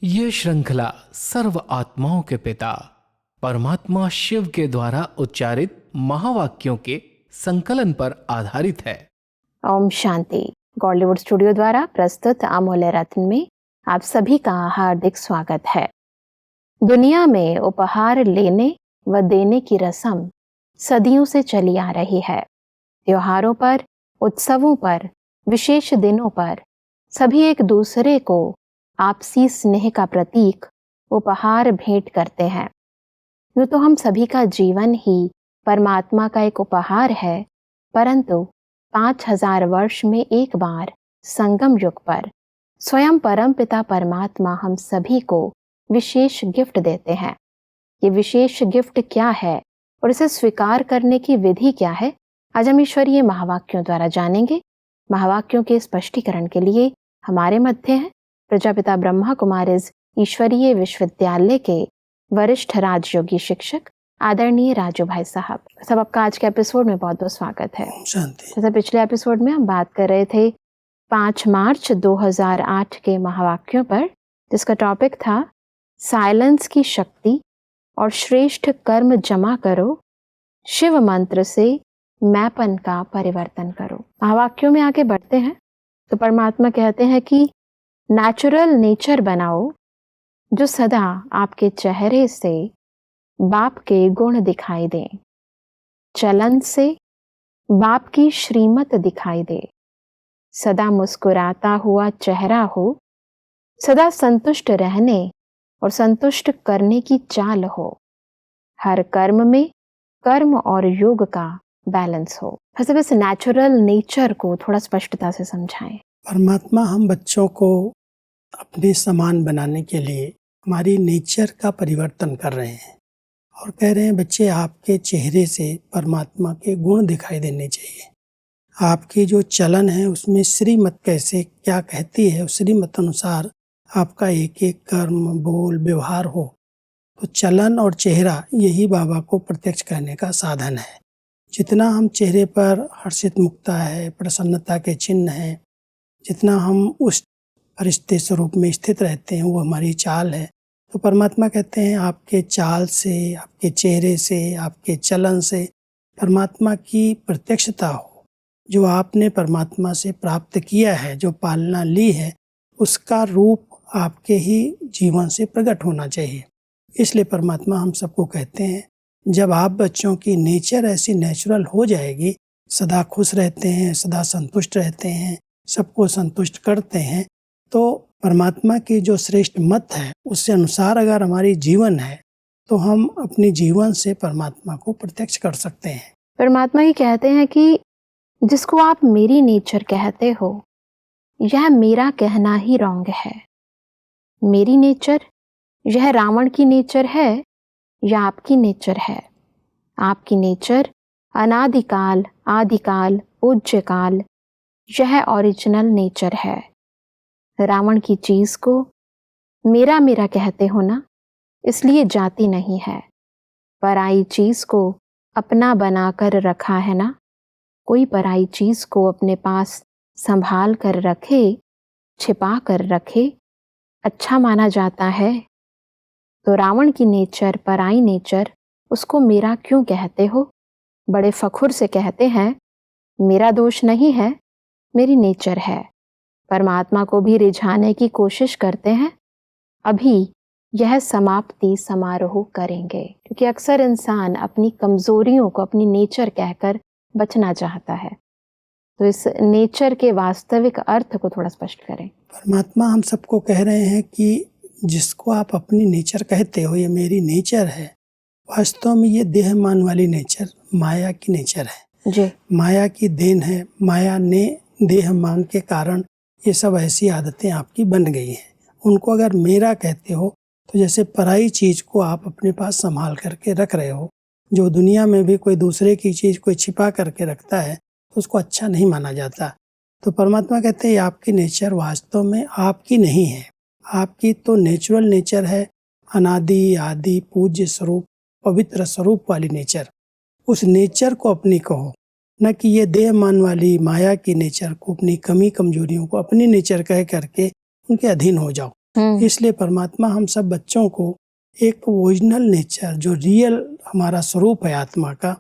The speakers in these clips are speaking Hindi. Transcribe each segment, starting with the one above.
ये श्रृंखला सर्व आत्माओं के पिता परमात्मा शिव के द्वारा उच्चारित महावाक्यों के संकलन पर आधारित है। ओम शांति। गॉलीवुड स्टूडियो द्वारा प्रस्तुत अमूल्य रत्न में आप सभी का हार्दिक स्वागत है। दुनिया में उपहार लेने व देने की रस्म सदियों से चली आ रही है। त्योहारों पर, उत्सवों पर, विशेष दिनों पर सभी एक दूसरे को आपसी स्नेह का प्रतीक उपहार भेंट करते हैं। यूँ तो हम सभी का जीवन ही परमात्मा का एक उपहार है, परंतु 5000 वर्ष में एक बार संगम युग पर स्वयं परम पिता परमात्मा हम सभी को विशेष गिफ्ट देते हैं। ये विशेष गिफ्ट क्या है और इसे स्वीकार करने की विधि क्या है, आज हम ईश्वरीय महावाक्यों द्वारा जानेंगे। महावाक्यों के स्पष्टीकरण के लिए हमारे मध्य हैं प्रजापिता ब्रह्मा कुमारीज ईश्वरीय विश्वविद्यालय के वरिष्ठ राजयोगी शिक्षक आदरणीय राजू भाई साहब। सब आपका आज के एपिसोड में बहुत बहुत स्वागत है। जैसे पिछले एपिसोड में हम बात कर रहे थे 5 मार्च 2008 के महावाक्यों पर, जिसका टॉपिक था साइलेंस की शक्ति और श्रेष्ठ कर्म जमा करो, शिव मंत्र से मैपन का परिवर्तन करो। महावाक्यों में आगे बढ़ते हैं तो परमात्मा कहते हैं कि नेचुरल नेचर बनाओ जो सदा आपके चेहरे से बाप के गुण दिखाई दे, चलन से बाप की श्रीमत दिखाई दे, सदा मुस्कुराता हुआ चेहरा हो, सदा संतुष्ट रहने और संतुष्ट करने की चाल हो, हर कर्म में कर्म और योग का बैलेंस हो। वैसे बस नेचुरल नेचर को थोड़ा स्पष्टता से समझाएं। परमात्मा हम बच्चों को अपने समान बनाने के लिए हमारी नेचर का परिवर्तन कर रहे हैं और कह रहे हैं बच्चे आपके चेहरे से परमात्मा के गुण दिखाई देने चाहिए। आपकी जो चलन है उसमें श्रीमत कैसे क्या कहती है, उस श्रीमत अनुसार आपका एक एक कर्म, बोल, व्यवहार हो। तो चलन और चेहरा यही बाबा को प्रत्यक्ष करने का साधन है। जितना हम चेहरे पर हर्षित मुक्ता है, प्रसन्नता के चिन्ह हैं, जितना हम उस फरिश्ते स्वरूप में स्थित रहते हैं, वो हमारी चाल है। तो परमात्मा कहते हैं आपके चाल से, आपके चेहरे से, आपके चलन से परमात्मा की प्रत्यक्षता हो। जो आपने परमात्मा से प्राप्त किया है, जो पालना ली है, उसका रूप आपके ही जीवन से प्रकट होना चाहिए। इसलिए परमात्मा हम सबको कहते हैं जब आप बच्चों की नेचर ऐसी नेचुरल हो जाएगी, सदा खुश रहते हैं, सदा संतुष्ट रहते हैं, सबको संतुष्ट करते हैं, तो परमात्मा की जो श्रेष्ठ मत है उससे अनुसार अगर हमारी जीवन है तो हम अपने जीवन से परमात्मा को प्रत्यक्ष कर सकते हैं। परमात्मा ही कहते हैं कि जिसको आप मेरी नेचर कहते हो, यह मेरा कहना ही रॉन्ग है। मेरी नेचर, यह रावण की नेचर है या आपकी नेचर है? आपकी नेचर अनादिकाल, आदिकाल, पूज्यकाल, यह ओरिजिनल नेचर है। रावण की चीज को मेरा मेरा कहते हो ना, इसलिए जाती नहीं है। पराई चीज को अपना बनाकर रखा है ना। कोई पराई चीज को अपने पास संभाल कर रखे, छिपा कर रखे, अच्छा माना जाता है। तो रावण की नेचर, पराई नेचर, उसको मेरा क्यों कहते हो? बड़े फखुर से कहते हैं मेरा दोष नहीं है, मेरी नेचर है। परमात्मा को भी रिझाने की कोशिश करते हैं। अभी यह समाप्ति समारोह करेंगे, क्योंकि अक्सर इंसान अपनी कमजोरियों को अपनी नेचर कहकर बचना चाहता है। तो इस नेचर के वास्तविक अर्थ को थोड़ा स्पष्ट करें। परमात्मा हम सबको कह रहे हैं कि जिसको आप अपनी नेचर कहते हो, ये मेरी नेचर है, वास्तव में ये देहमान वाली नेचर माया की नेचर है जी। माया की देन है। माया ने देहमान के कारण ये सब ऐसी आदतें आपकी बन गई हैं। उनको अगर मेरा कहते हो तो जैसे पराई चीज को आप अपने पास संभाल करके रख रहे हो। जो दुनिया में भी कोई दूसरे की चीज कोई छिपा करके रखता है तो उसको अच्छा नहीं माना जाता। तो परमात्मा कहते हैं आपकी नेचर वास्तव में आपकी नहीं है। आपकी तो नेचुरल नेचर है, अनादि आदि पूज्य स्वरूप, पवित्र स्वरूप वाली नेचर। उस नेचर को अपनी कहो, न कि ये देहमान वाली माया की नेचर को, अपनी कमी कमजोरियों को अपनी नेचर कह करके उनके अधीन हो जाओ। इसलिए परमात्मा हम सब बच्चों को एक ओरिजिनल नेचर, जो रियल हमारा स्वरूप है, आत्मा का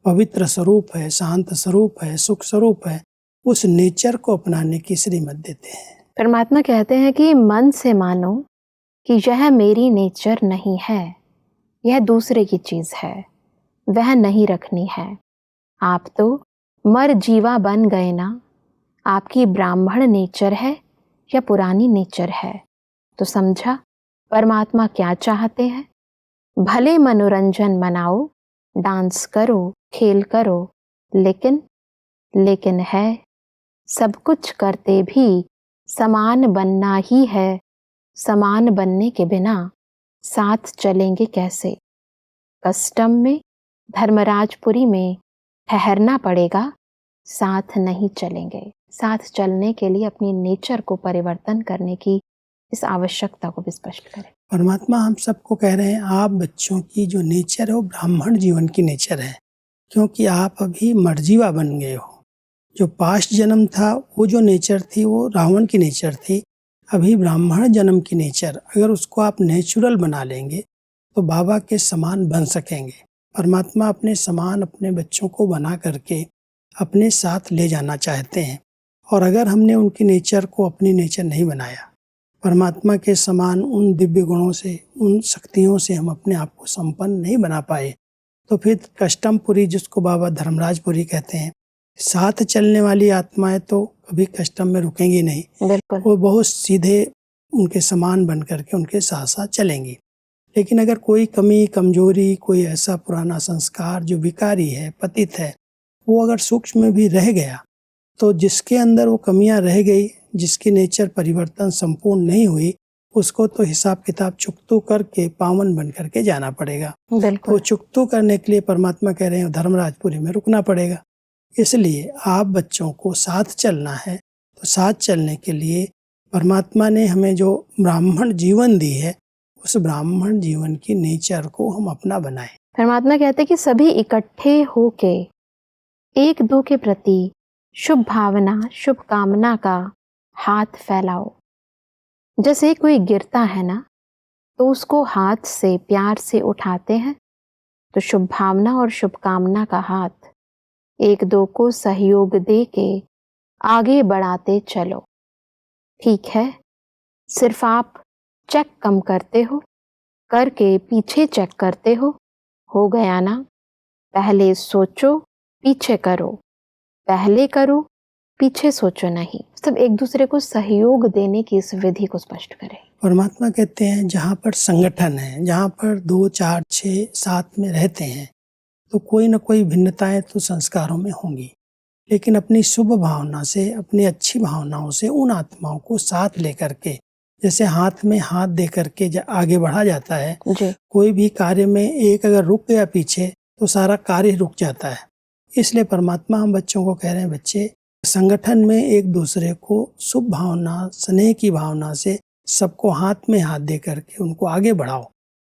पवित्र स्वरूप है, शांत स्वरूप है, सुख स्वरूप है, उस नेचर को अपनाने की श्रीमत देते हैं। परमात्मा कहते हैं कि मन से मानो कि यह मेरी नेचर नहीं है, यह दूसरे की चीज है, वह नहीं रखनी है। आप तो मर जीवा बन गए ना, आपकी ब्राह्मण नेचर है या पुरानी नेचर है। तो समझा परमात्मा क्या चाहते हैं। भले मनोरंजन मनाओ, डांस करो, खेल करो, लेकिन है सब कुछ करते भी समान बनना ही है। समान बनने के बिना साथ चलेंगे कैसे। कस्टम में, धर्मराजपुरी में ठहरना पड़ेगा, साथ नहीं चलेंगे। साथ चलने के लिए अपनी नेचर को परिवर्तन करने की इस आवश्यकता को भी स्पष्ट करें। परमात्मा हम सबको कह रहे हैं, आप बच्चों की जो नेचर है वो ब्राह्मण जीवन की नेचर है, क्योंकि आप अभी मर्जीवा बन गए हो। जो पास्ट जन्म था वो जो नेचर थी वो रावण की नेचर थी। अभी ब्राह्मण जन्म की नेचर, अगर उसको आप नेचुरल बना लेंगे तो बाबा के समान बन सकेंगे। परमात्मा अपने समान अपने बच्चों को बना करके अपने साथ ले जाना चाहते हैं। और अगर हमने उनकी नेचर को अपनी नेचर नहीं बनाया, परमात्मा के समान उन दिव्य गुणों से, उन शक्तियों से हम अपने आप को संपन्न नहीं बना पाए, तो फिर कष्टमपुरी, जिसको बाबा धर्मराजपुरी कहते हैं, साथ चलने वाली आत्माएं तो कभी कष्टम में रुकेंगी नहीं, वो बहुत सीधे उनके समान बन करके उनके साथ साथ चलेंगी। लेकिन अगर कोई कमी, कमजोरी, कोई ऐसा पुराना संस्कार जो विकारी है, पतित है, वो अगर सूक्ष्म में भी रह गया, तो जिसके अंदर वो कमियां रह गई, जिसकी नेचर परिवर्तन संपूर्ण नहीं हुई, उसको तो हिसाब किताब चुकतू करके पावन बन करके जाना पड़ेगा। तो चुकतू करने के लिए परमात्मा कह रहे हैं धर्मराजपुरी में रुकना पड़ेगा। इसलिए आप बच्चों को साथ चलना है, तो साथ चलने के लिए परमात्मा ने हमें जो ब्राह्मण जीवन दी है, उस ब्राह्मण जीवन की नेचर को हम अपना बनाएं। परमात्मा कहते हैं कि सभी इकट्ठे होके एक दो के प्रति शुभ भावना, शुभ कामना का हाथ फैलाओ। जैसे कोई गिरता है ना, तो उसको हाथ से प्यार से उठाते हैं, तो शुभ भावना और शुभ कामना का हाथ एक दो को सहयोग दे के आगे बढ़ाते चलो। ठीक है, सिर्फ आप चेक कम करते हो, करके पीछे चेक करते हो गया ना। पहले सोचो, पीछे करो, पहले करो, पीछे सोचो नहीं। सब एक दूसरे को सहयोग देने की इस विधि को स्पष्ट करें। परमात्मा कहते हैं जहाँ पर संगठन है, जहाँ पर 2, 4, 6 साथ में रहते हैं, तो कोई न कोई भिन्नताएं तो संस्कारों में होंगी, लेकिन अपनी शुभ भावना से, अपनी अच्छी भावनाओं से उन आत्माओं को साथ लेकर के, जैसे हाथ में हाथ दे करके आगे बढ़ा जाता है जी। कोई भी कार्य में एक अगर रुक गया पीछे, तो सारा कार्य रुक जाता है। इसलिए परमात्मा हम बच्चों को कह रहे हैं, बच्चे संगठन में एक दूसरे को शुभ भावना, स्नेह की भावना से सबको हाथ में हाथ दे करके उनको आगे बढ़ाओ,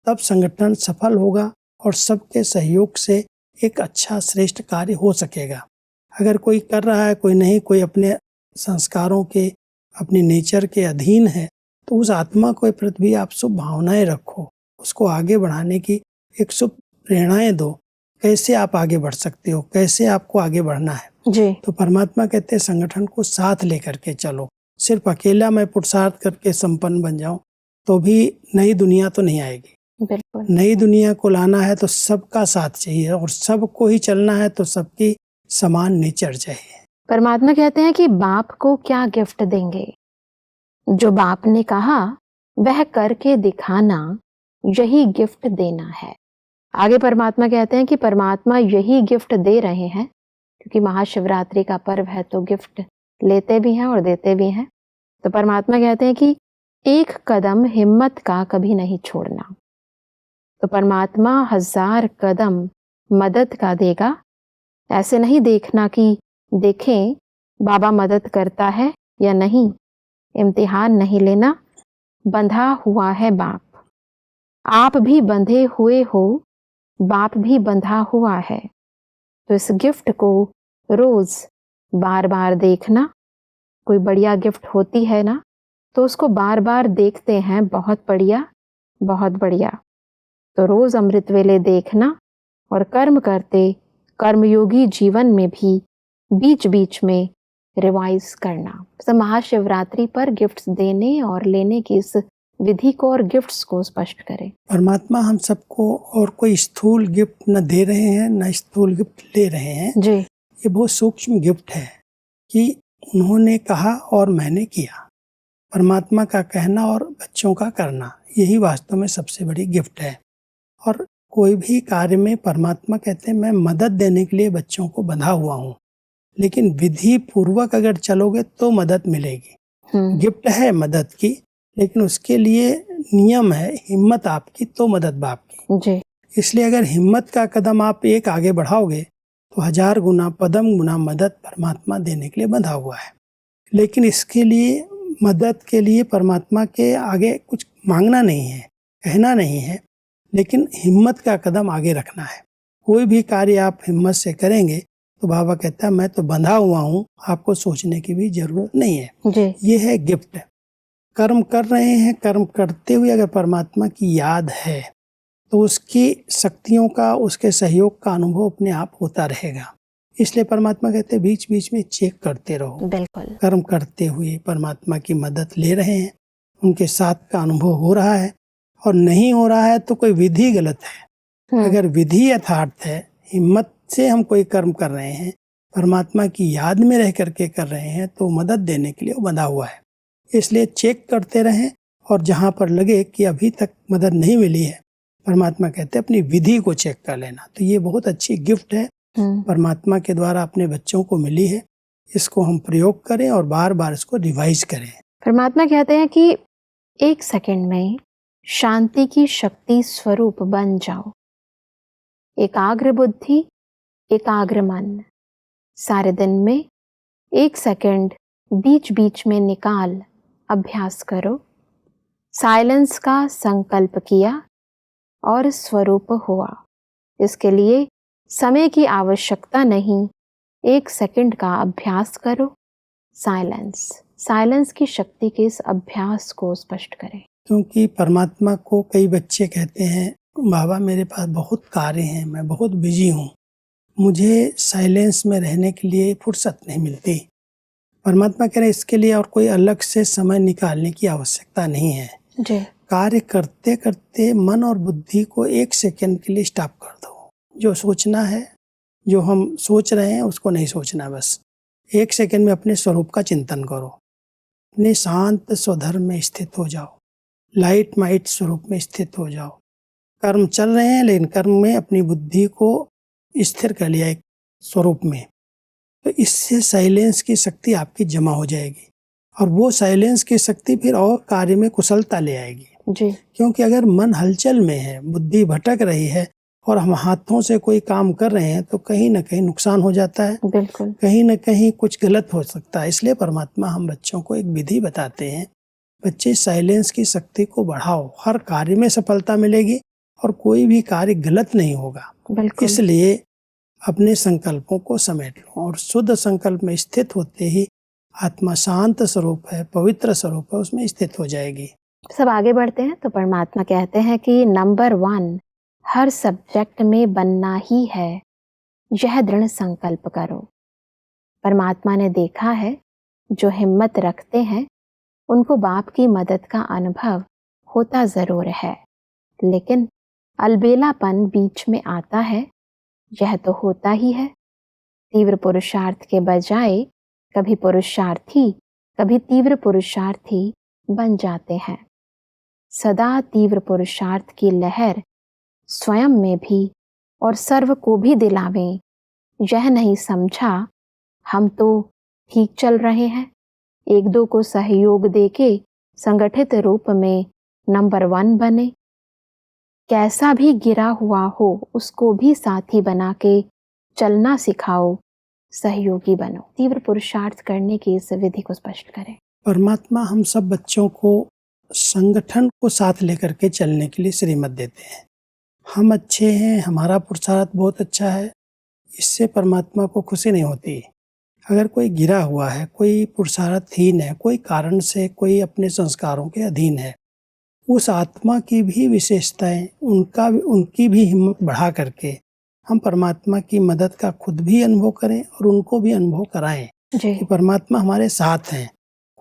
तब संगठन सफल होगा और सबके सहयोग से एक अच्छा श्रेष्ठ कार्य हो सकेगा। अगर कोई कर रहा है, कोई नहीं, कोई अपने संस्कारों के, अपनी नेचर के अधीन है, तो उस आत्मा के प्रति भी आप शुभ भावनाएं रखो, उसको आगे बढ़ाने की एक शुभ प्रेरणाएं दो। कैसे आप आगे बढ़ सकते हो, कैसे आपको आगे बढ़ना है जी। तो परमात्मा कहते हैं संगठन को साथ लेकर के चलो। सिर्फ अकेला मैं पुरुषार्थ करके संपन्न बन जाऊं तो भी नई दुनिया तो नहीं आएगी। बिल्कुल। नई दुनिया को लाना है तो सबका साथ चाहिए, और सबको ही चलना है तो सबकी समान नेचर चाहिए। परमात्मा कहते हैं कि बाप को क्या गिफ्ट देंगे, जो बाप ने कहा वह करके दिखाना, यही गिफ्ट देना है। आगे परमात्मा कहते हैं कि परमात्मा यही गिफ्ट दे रहे हैं, क्योंकि महाशिवरात्रि का पर्व है तो गिफ्ट लेते भी हैं और देते भी हैं। तो परमात्मा कहते हैं कि एक कदम हिम्मत का कभी नहीं छोड़ना। तो परमात्मा 1000 कदम मदद का देगा। ऐसे नहीं देखना कि देखें बाबा मदद करता है या नहीं, इम्तिहान नहीं लेना। बंधा हुआ है बाप, आप भी बंधे हुए हो, बाप भी बंधा हुआ है। तो इस गिफ्ट को रोज बार बार देखना। कोई बढ़िया गिफ्ट होती है ना, तो उसको बार बार देखते हैं, बहुत बढ़िया बहुत बढ़िया। तो रोज अमृत वेले देखना और कर्म करते कर्मयोगी जीवन में भी बीच बीच में रिवाइज करना। तो महाशिवरात्रि पर गिफ्ट्स देने और लेने की इस विधि को और गिफ्ट्स को स्पष्ट करें। परमात्मा हम सबको और कोई स्थूल गिफ्ट न दे रहे हैं न स्थूल गिफ्ट ले रहे हैं। जी। ये बहुत सूक्ष्म गिफ्ट है कि उन्होंने कहा और मैंने किया। परमात्मा का कहना और बच्चों का करना, यही वास्तव में सबसे बड़ी गिफ्ट है। और कोई भी कार्य में परमात्मा कहते हैं मैं मदद देने के लिए बच्चों को बंधा हुआ हूँ, लेकिन विधि पूर्वक अगर चलोगे तो मदद मिलेगी। गिफ्ट है मदद की, लेकिन उसके लिए नियम है हिम्मत आपकी तो मदद बाप की। जी। इसलिए अगर हिम्मत का कदम आप एक आगे बढ़ाओगे तो 1000 गुना पदम गुना मदद परमात्मा देने के लिए बंधा हुआ है। लेकिन इसके लिए मदद के लिए परमात्मा के आगे कुछ मांगना नहीं है, कहना नहीं है, लेकिन हिम्मत का कदम आगे रखना है। कोई भी कार्य आप हिम्मत से करेंगे तो बाबा कहता है मैं तो बंधा हुआ हूँ, आपको सोचने की भी जरूरत नहीं है। जी। ये है गिफ्ट। कर्म कर रहे हैं, कर्म करते हुए अगर परमात्मा की याद है तो उसकी शक्तियों का, उसके सहयोग का अनुभव अपने आप होता रहेगा। इसलिए परमात्मा कहते हैं बीच बीच में चेक करते रहो। बिल्कुल। कर्म करते हुए परमात्मा की मदद ले रहे हैं, उनके साथ का अनुभव हो रहा है, और नहीं हो रहा है तो कोई विधि गलत है। अगर विधि यथार्थ है, हिम्मत से हम कोई कर्म कर रहे हैं, परमात्मा की याद में रह करके कर रहे हैं, तो मदद देने के लिए वो बंधा हुआ है। इसलिए चेक करते रहें, और जहाँ पर लगे कि अभी तक मदद नहीं मिली है, परमात्मा कहते हैं अपनी विधि को चेक कर लेना। तो ये बहुत अच्छी गिफ्ट है, परमात्मा के द्वारा अपने बच्चों को मिली है। इसको हम प्रयोग करें और बार बार इसको रिवाइज करें। परमात्मा कहते हैं कि 1 सेकंड में शांति की शक्ति स्वरूप बन जाओ। एकाग्र बुद्धि, एकाग्र मन। सारे दिन में 1 सेकंड बीच बीच में निकाल अभ्यास करो। साइलेंस का संकल्प किया और स्वरूप हुआ। इसके लिए समय की आवश्यकता नहीं, 1 सेकंड का अभ्यास करो। साइलेंस की शक्ति के इस अभ्यास को स्पष्ट करें। क्योंकि परमात्मा को कई बच्चे कहते हैं बाबा मेरे पास बहुत कार्य हैं, मैं बहुत बिजी हूँ, मुझे साइलेंस में रहने के लिए फुर्सत नहीं मिलती। परमात्मा कह रहे इसके लिए और कोई अलग से समय निकालने की आवश्यकता नहीं है। जी। कार्य करते करते मन और बुद्धि को 1 सेकंड के लिए स्टॉप कर दो। जो सोचना है, जो हम सोच रहे हैं उसको नहीं सोचना, बस 1 सेकंड में अपने स्वरूप का चिंतन करो। अपने शांत स्वधर्म में स्थित हो जाओ, लाइट माइट स्वरूप में स्थित हो जाओ। कर्म चल रहे हैं, लेकिन कर्म में अपनी बुद्धि को स्थिर कर लिया एक स्वरूप में, तो इससे साइलेंस की शक्ति आपकी जमा हो जाएगी, और वो साइलेंस की शक्ति फिर और कार्य में कुशलता ले आएगी। जी। क्योंकि अगर मन हलचल में है, बुद्धि भटक रही है, और हम हाथों से कोई काम कर रहे हैं, तो कहीं ना कहीं नुकसान हो जाता है। बिल्कुल। कहीं ना कहीं कुछ गलत हो सकता है। इसलिए परमात्मा हम बच्चों को एक विधि बताते हैं, बच्चे साइलेंस की शक्ति को बढ़ाओ, हर कार्य में सफलता मिलेगी और कोई भी कार्य गलत नहीं होगा। बिल्कुल। इसलिए अपने संकल्पों को समेट लो, और शुद्ध संकल्प में स्थित होते ही आत्मा शांत स्वरूप है, पवित्र स्वरूप है, उसमें स्थित हो जाएगी। सब आगे बढ़ते हैं तो परमात्मा कहते हैं कि नंबर 1 हर सब्जेक्ट में बनना ही है, यह दृढ़ संकल्प करो। परमात्मा ने देखा है जो हिम्मत रखते हैं उनको बाप की मदद का अनुभव होता जरूर है, लेकिन अलबेलापन बीच में आता है, यह तो होता ही है। तीव्र पुरुषार्थ के बजाय कभी पुरुषार्थी, कभी तीव्र पुरुषार्थी बन जाते हैं। सदा तीव्र पुरुषार्थ की लहर स्वयं में भी और सर्व को भी दिलावें। यह नहीं समझा हम तो ठीक चल रहे हैं, 1-2 को सहयोग देके संगठित रूप में नंबर 1 बने। कैसा भी गिरा हुआ हो उसको भी साथी बना के चलना सिखाओ, सहयोगी बनो। तीव्र पुरुषार्थ करने की इस विधि को स्पष्ट करें। परमात्मा हम सब बच्चों को संगठन को साथ लेकर के चलने के लिए श्रीमत देते हैं। हम अच्छे हैं, हमारा पुरुषार्थ बहुत अच्छा है, इससे परमात्मा को खुशी नहीं होती। अगर कोई गिरा हुआ है, कोई पुरुषार्थहीन है, कोई कारण से कोई अपने संस्कारों के अधीन है, उस आत्मा की भी विशेषताएं, उनकी भी हिम्मत बढ़ा करके हम परमात्मा की मदद का खुद भी अनुभव करें और उनको भी अनुभव कराएं जी। कि परमात्मा हमारे साथ हैं।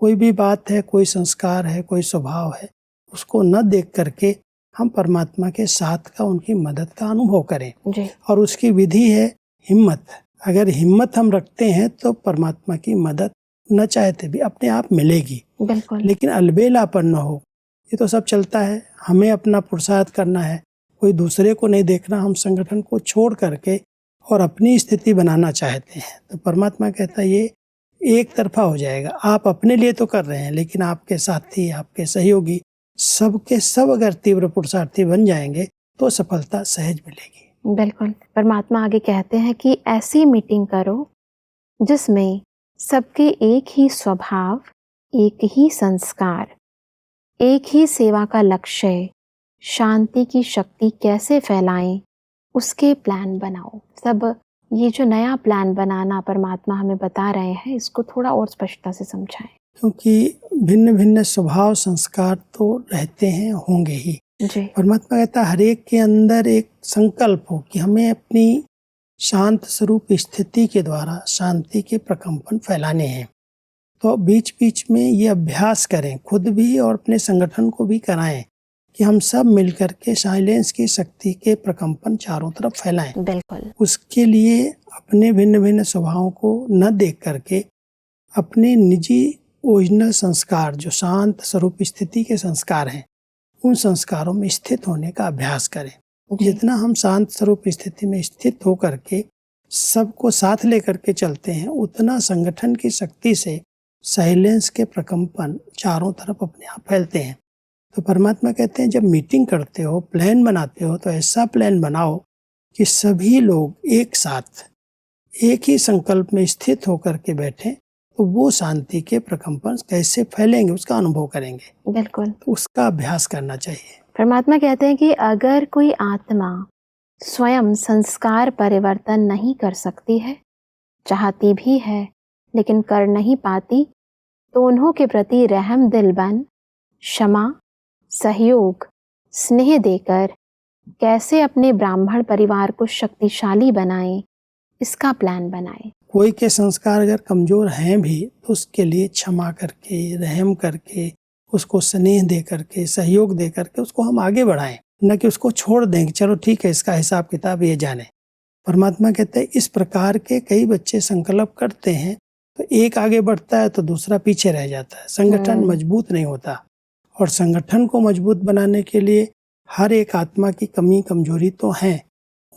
कोई भी बात है, कोई संस्कार है, कोई स्वभाव है, उसको न देख करके हम परमात्मा के साथ का, उनकी मदद का अनुभव करें। जी। और उसकी विधि है हिम्मत। अगर हिम्मत हम रखते हैं तो परमात्मा की मदद न चाहते भी अपने आप मिलेगी। बिल्कुल। लेकिन अलबेलापन न हो। ये तो सब चलता है, हमें अपना पुरुषार्थ करना है, कोई दूसरे को नहीं देखना, हम संगठन को छोड़ करके और अपनी स्थिति बनाना चाहते हैं। तो परमात्मा कहता है ये एक तरफा हो जाएगा। आप अपने लिए तो कर रहे हैं, लेकिन आपके साथी, आपके सहयोगी सबके सब अगर तीव्र पुरुषार्थी बन जाएंगे तो सफलता सहज मिलेगी। बिल्कुल। परमात्मा आगे कहते हैं कि ऐसी मीटिंग करो जिसमें सबके एक ही स्वभाव, एक ही संस्कार, एक ही सेवा का लक्ष्य, शांति की शक्ति कैसे फैलाएं, उसके प्लान बनाओ। सब ये जो नया प्लान बनाना परमात्मा हमें बता रहे हैं, इसको थोड़ा और स्पष्टता से समझाएं। क्योंकि भिन्न भिन्न स्वभाव संस्कार तो रहते हैं, होंगे ही। जी। परमात्मा कहता है हर एक के अंदर एक संकल्प हो कि हमें अपनी शांत स्वरूप स्थिति के द्वारा शांति के प्रकंपन फैलाने हैं। तो बीच बीच में ये अभ्यास करें, खुद भी और अपने संगठन को भी कराएं कि हम सब मिलकर के साइलेंस की शक्ति के प्रकंपन चारों तरफ फैलाएं। बिल्कुल। उसके लिए अपने भिन्न भिन्न स्वभावों को न देख करके अपने निजी ओरिजिनल संस्कार, जो शांत स्वरूप स्थिति के संस्कार हैं, उन संस्कारों में स्थित होने का अभ्यास करें। जितना हम शांत स्वरूप स्थिति में स्थित होकर के सबको साथ लेकर के चलते हैं, उतना संगठन की शक्ति से साइलेंस के प्रकंपन चारों तरफ अपने आप फैलते हैं। तो परमात्मा कहते हैं जब मीटिंग करते हो, प्लान बनाते हो, तो ऐसा प्लान बनाओ कि सभी लोग एक साथ एक ही संकल्प में स्थित होकर के बैठें, तो वो शांति के प्रकंपन कैसे फैलेंगे उसका अनुभव करेंगे। बिल्कुल। तो उसका अभ्यास करना चाहिए। परमात्मा कहते हैं कि अगर कोई आत्मा स्वयं संस्कार परिवर्तन नहीं कर सकती है, चाहती भी है लेकिन कर नहीं पाती, तो उन्हों के प्रति रहम दिल बन क्षमा, सहयोग, स्नेह देकर कैसे अपने ब्राह्मण परिवार को शक्तिशाली बनाएं, इसका प्लान बनाएं। कोई के संस्कार अगर कमजोर हैं भी तो उसके लिए क्षमा करके, रहम करके, उसको स्नेह दे करके, सहयोग दे करके उसको हम आगे बढ़ाएं, न कि उसको छोड़ दें कि चलो ठीक है इसका हिसाब किताब ये जाने। परमात्मा कहते हैं इस प्रकार के कई बच्चे संकल्प करते हैं, तो एक आगे बढ़ता है तो दूसरा पीछे रह जाता है, संगठन मजबूत नहीं होता। और संगठन को मजबूत बनाने के लिए हर एक आत्मा की कमी कमजोरी तो हैं,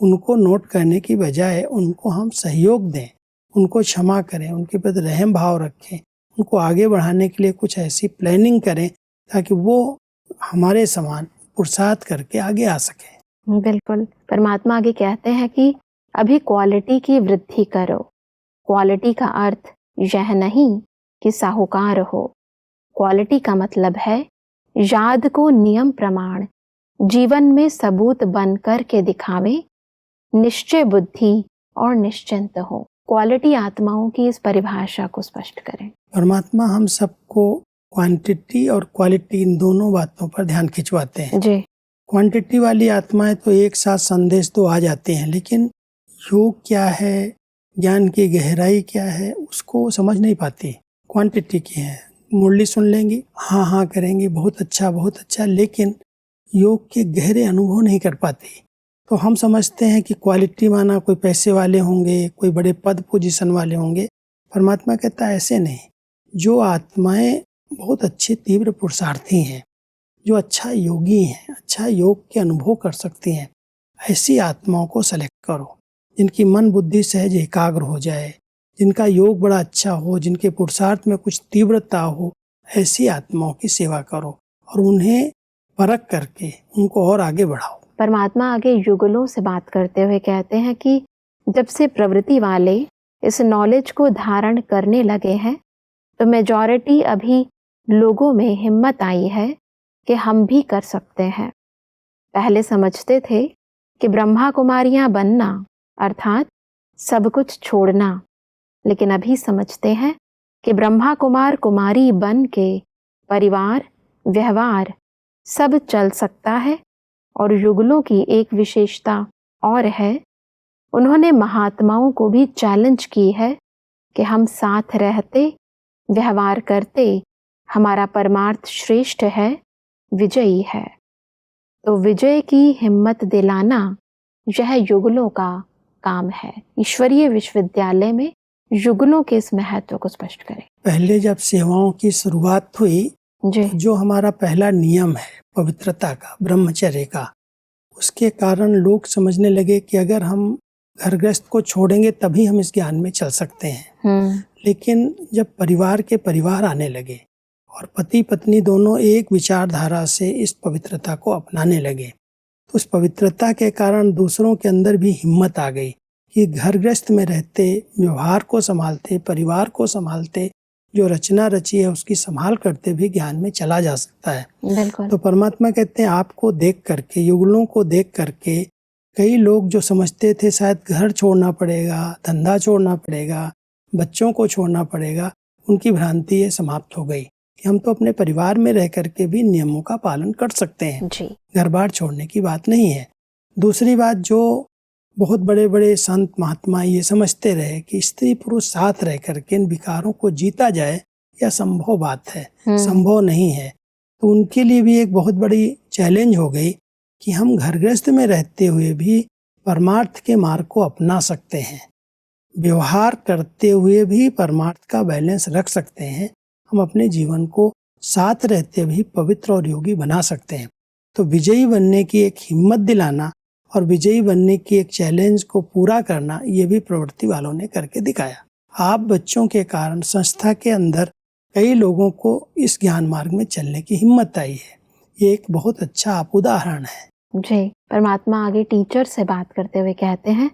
उनको नोट करने की बजाय उनको हम सहयोग दें, उनको क्षमा करें, उनके प्रति रहम भाव रखें, उनको आगे बढ़ाने के लिए कुछ ऐसी प्लानिंग करें ताकि वो हमारे समान पुरुषार्थ करके आगे आ सके। बिल्कुल। परमात्मा आगे कहते हैं कि अभी क्वालिटी की वृद्धि करो। क्वालिटी का अर्थ यह नहीं कि साहूकार हो। क्वालिटी का मतलब है याद को नियम प्रमाण जीवन में सबूत बन कर के दिखावे, निश्चय बुद्धि और निश्चिंत हो। क्वालिटी आत्माओं की इस परिभाषा को स्पष्ट करें। परमात्मा हम सबको क्वांटिटी और क्वालिटी इन दोनों बातों पर ध्यान खिंचवाते हैं। जी। क्वांटिटी वाली आत्माएं तो एक साथ संदेश तो आ जाते हैं, लेकिन योग क्या है, ज्ञान की गहराई क्या है, उसको समझ नहीं पाती। क्वांटिटी की है, मुरली सुन लेंगी, हाँ हाँ करेंगी, बहुत अच्छा, लेकिन योग के गहरे अनुभव नहीं कर पाती। तो हम समझते हैं कि क्वालिटी माना कोई पैसे वाले होंगे, कोई बड़े पद पोजीशन वाले होंगे। परमात्मा कहता है ऐसे नहीं। जो आत्माएं बहुत अच्छे तीव्र पुरुषार्थी हैं, जो अच्छा योगी हैं, अच्छा योग के अनुभव कर सकती हैं, ऐसी आत्माओं को सेलेक्ट करो, जिनकी मन बुद्धि सहज एकाग्र हो जाए, जिनका योग बड़ा अच्छा हो, जिनके पुरुषार्थ में कुछ तीव्रता हो, ऐसी आत्माओं की सेवा करो और उन्हें परख करके उनको और आगे बढ़ाओ। परमात्मा आगे युगलों से बात करते हुए कहते हैं कि जब से प्रवृत्ति वाले इस नॉलेज को धारण करने लगे हैं, तो मेजॉरिटी अभी लोगों में हिम्मत आई है कि हम भी कर सकते हैं। पहले समझते थे कि ब्रह्मा कुमारियां बनना अर्थात सब कुछ छोड़ना, लेकिन अभी समझते हैं कि ब्रह्मा कुमार कुमारी बन के परिवार व्यवहार सब चल सकता है। और युगलों की एक विशेषता और है, उन्होंने महात्माओं को भी चैलेंज की है कि हम साथ रहते व्यवहार करते, हमारा परमार्थ श्रेष्ठ है, विजयी है। तो विजय की हिम्मत दिलाना यह युगलों का काम है। ईश्वरीय विश्वविद्यालय में युगलों के इस महत्व को स्पष्ट करें। पहले जब सेवाओं की शुरुआत हुई, जी जो हमारा पहला नियम है पवित्रता का, ब्रह्मचर्य का, उसके कारण लोग समझने लगे कि अगर हम घर गृहस्थ को छोड़ेंगे तभी हम इस ज्ञान में चल सकते हैं। लेकिन जब परिवार के परिवार आने लगे और पति पत्नी दोनों एक विचारधारा से इस पवित्रता को अपनाने लगे, तो उस पवित्रता के कारण दूसरों के अंदर भी हिम्मत आ गई कि घर गृहस्थ में रहते, व्यवहार को संभालते, परिवार को संभालते, जो रचना रची है उसकी संभाल करते भी ज्ञान में चला जा सकता है। बिल्कुल। तो परमात्मा कहते हैं आपको देख करके, युगलों को देख करके कई लोग जो समझते थे शायद घर छोड़ना पड़ेगा, धंधा छोड़ना पड़ेगा, बच्चों को छोड़ना पड़ेगा, उनकी भ्रांति ये समाप्त हो गई कि हम तो अपने परिवार में रह करके भी नियमों का पालन कर सकते हैं। जी घर बार छोड़ने की बात नहीं है। दूसरी बात, जो बहुत बड़े बड़े संत महात्मा ये समझते रहे कि स्त्री पुरुष साथ रह करके इन विकारों को जीता जाए, यह संभव बात है, संभव नहीं है। तो उनके लिए भी एक बहुत बड़ी चैलेंज हो गई कि हम घर गृहस्थ में रहते हुए भी परमार्थ के मार्ग को अपना सकते हैं, व्यवहार करते हुए भी परमार्थ का बैलेंस रख सकते हैं, हम अपने जीवन को साथ रहते भी पवित्र और योगी बना सकते हैं। तो विजयी बनने की एक हिम्मत दिलाना और विजयी बनने की एक चैलेंज को पूरा करना, ये भी प्रवृत्ति वालों ने करके दिखाया। आप बच्चों के कारण संस्था के अंदर कई लोगों को इस ज्ञान मार्ग में चलने की हिम्मत आई है। ये एक बहुत अच्छा आप उदाहरण है। जी, परमात्मा आगे टीचर से बात करते हुए कहते हैं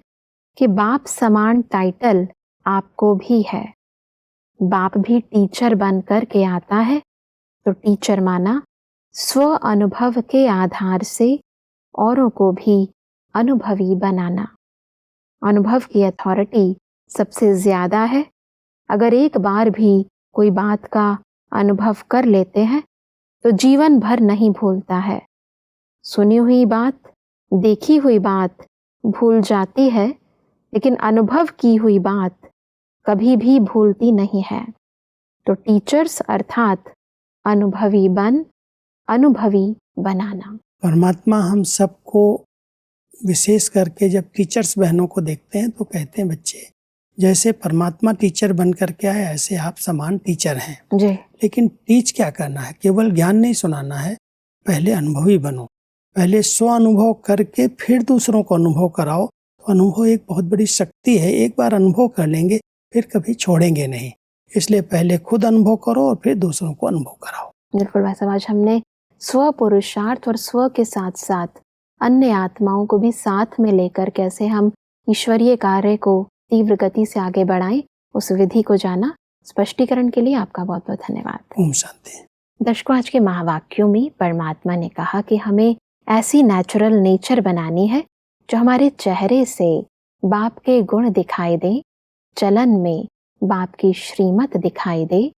कि बाप समान टाइटल आपको भी है। बाप भी टीचर बन कर के आता है, तो टीचर माना स्व अनुभव के आधार से औरों को भी अनुभवी बनाना। अनुभव की अथॉरिटी सबसे ज्यादा है। अगर एक बार भी कोई बात का अनुभव कर लेते हैं तो जीवन भर नहीं भूलता है। सुनी हुई बात, देखी हुई बात भूल जाती है, लेकिन अनुभव की हुई बात कभी भी भूलती नहीं है। तो टीचर्स अर्थात अनुभवी अनुभवी बनाना। परमात्मा हम सबको विशेष करके जब टीचर्स बहनों को देखते हैं तो कहते हैं बच्चे, जैसे परमात्मा टीचर बन करके आए ऐसे आप समान टीचर हैं। जी लेकिन टीच क्या करना है? केवल ज्ञान नहीं सुनाना है, पहले अनुभवी बनो, पहले स्व अनुभव करके फिर दूसरों को अनुभव कराओ। तो अनुभव एक बहुत बड़ी शक्ति है, एक बार अनुभव कर लेंगे फिर कभी छोड़ेंगे नहीं। इसलिए पहले खुद अनुभव करो और फिर दूसरों को अनुभव कराओ। बिल्कुल भाई साहब, आज हमने स्व पुरुषार्थ और स्व के साथ साथ अन्य आत्माओं को भी साथ में लेकर कैसे हम ईश्वरीय कार्य को तीव्र गति से आगे बढ़ाएं, उस विधि को जाना। स्पष्टीकरण के लिए आपका बहुत बहुत धन्यवाद। ओम शांति। दर्शकों, आज के महावाक्यों में परमात्मा ने कहा कि हमें ऐसी नेचुरल नेचर बनानी है जो हमारे चेहरे से बाप के गुण दिखाई दे, चलन में बाप की श्रीमत दिखाई दे,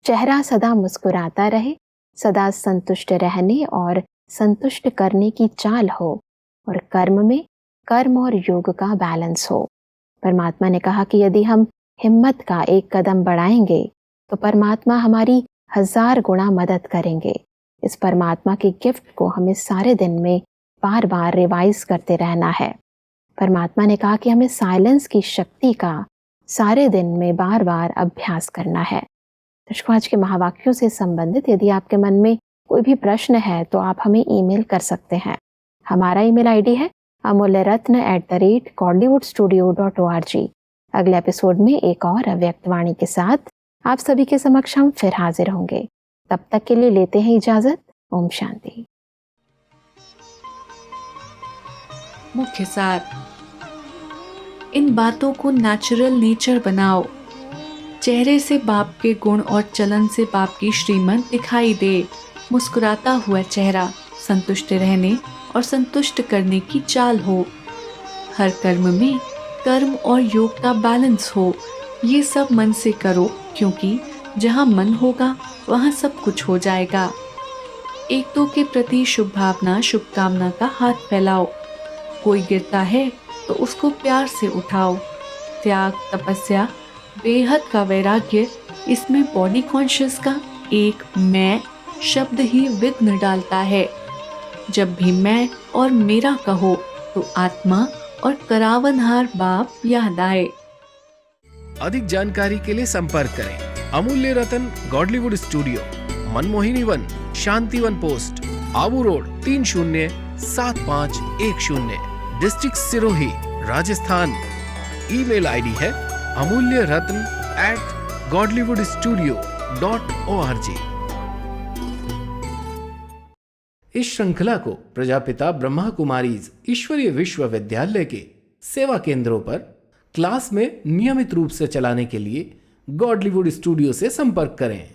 चेहरा सदा मुस्कुराता रहे, सदा संतुष्ट रहने और संतुष्ट करने की चाल हो, और कर्म में कर्म और योग का बैलेंस हो। परमात्मा ने कहा कि यदि हम हिम्मत का एक कदम बढ़ाएंगे तो परमात्मा हमारी 1000 गुना मदद करेंगे। इस परमात्मा के गिफ्ट को हमें सारे दिन में बार बार रिवाइज करते रहना है। परमात्मा ने कहा कि हमें साइलेंस की शक्ति का सारे दिन में बार बार अभ्यास करना है। दर्शकों, आज के महावाक्यों से संबंधित यदि आपके मन में कोई भी प्रश्न है तो आप हमें ईमेल कर सकते हैं। हमारा ईमेल आईडी है amulyaratna@kollywoodstudio.org। अगले एपिसोड में एक और अव्यक्त वाणी के साथ आप सभी के समक्ष हम फिर हाजिर होंगे। तब तक के लिए लेते हैं इजाजत। ओम शांति। मुख्य सार, इन बातों को नेचुरल नेचर बनाओ। चेहरे से बाप के गुण और चलन से बाप की श्रीमत दिखाई दे, मुस्कुराता हुआ चेहरा, संतुष्ट रहने और संतुष्ट करने की चाल हो, हर कर्म में कर्म और योग का बैलेंस हो, ये सब मन से करो, क्योंकि जहाँ मन होगा वहाँ सब कुछ हो जाएगा। एक दो के प्रति शुभ भावना, शुभकामना का हाथ फैलाओ। कोई गिरता है तो उसको प्यार से उठाओ। त्याग, तपस्या, बेहद का वैराग्य, इसमें बॉडी कॉन्शियस का एक मैं शब्द ही विघ्न डालता है। जब भी मैं और मेरा कहो तो आत्मा और करावनहार बाप याद आए। अधिक जानकारी के लिए संपर्क करें Amulya Ratan Godlywood studio, Manmohini Van, Shantivan post, Abu road, 307510, district Sirohi, Rajasthan. Email ID है amulyaratn@godlywoodstudio.org। इस श्रृंखला को प्रजापिता ब्रह्मा कुमारीज ईश्वरीय विश्वविद्यालय के सेवा केंद्रों पर क्लास में नियमित रूप से चलाने के लिए गॉडलीवुड स्टूडियो से संपर्क करें।